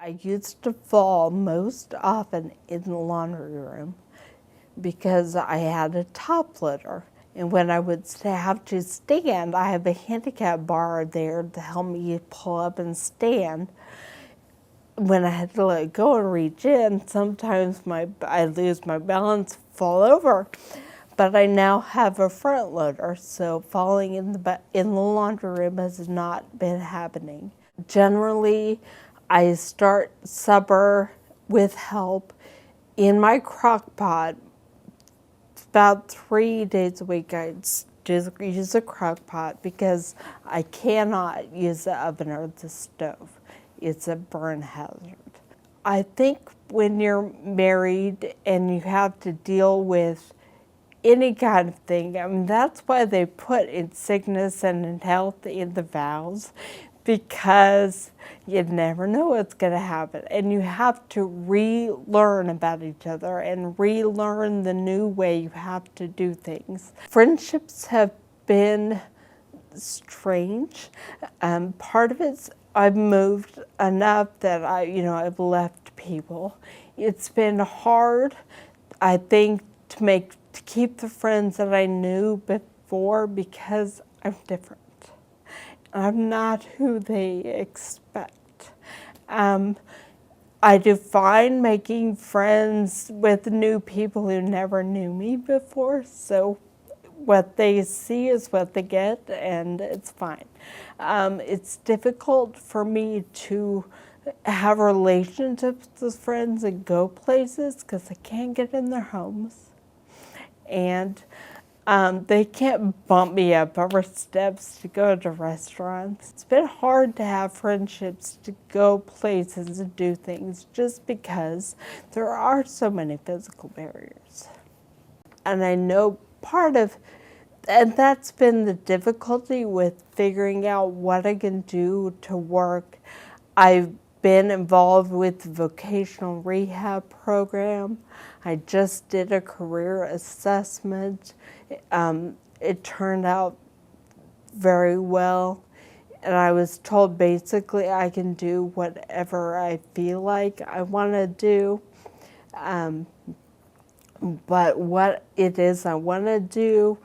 I used to fall most often in the laundry room because I had a top loader. And when I would have to stand, I have a handicap bar there to help me pull up and stand. When I had to let go and reach in, sometimes I lose my balance, fall over. But I now have a front loader, so falling in the laundry room has not been happening. Generally, I start supper with help in my crock pot. About 3 days a week, I just use a crock pot because I cannot use the oven or the stove. It's a burn hazard. I think when you're married and you have to deal with any kind of thing, I mean, that's why they put in sickness and in health in the vows, because you never know what's going to happen. And you have to relearn about each other and relearn the new way you have to do things. Friendships have been strange. Part of it's I've moved enough that I've left people. It's been hard, I think, to keep the friends that I knew before because I'm different. I'm not who they expect. I do fine making friends with new people who never knew me before, so what they see is what they get, and it's fine. It's difficult for me to have relationships with friends and go places because I can't get in their homes. And they can't bump me up over steps to go to restaurants. It's been hard to have friendships, to go places and do things just because there are so many physical barriers. And I know and that's been the difficulty with figuring out what I can do to work. I've been involved with the vocational rehab program. I just did a career assessment. It turned out very well. And I was told basically I can do whatever I feel like I want to do. But what it is I want to do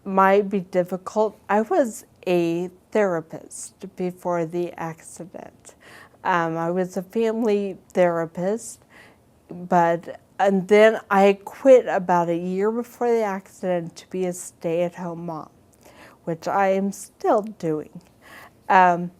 might be difficult. I was a therapist before the accident. I was a family therapist, and then I quit about a year before the accident to be a stay-at-home mom, which I am still doing. But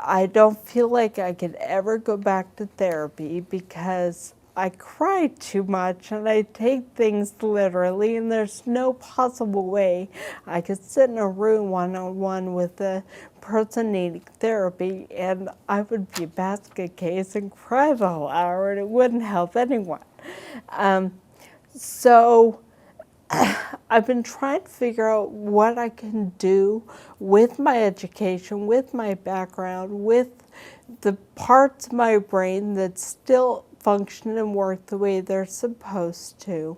I don't feel like I could ever go back to therapy because I cry too much and I take things literally, and there's no possible way I could sit in a room one-on-one with a person needing therapy and I would be a basket case and cry the whole hour and it wouldn't help anyone. So I've been trying to figure out what I can do with my education, with my background, with the parts of my brain that still function and work the way they're supposed to.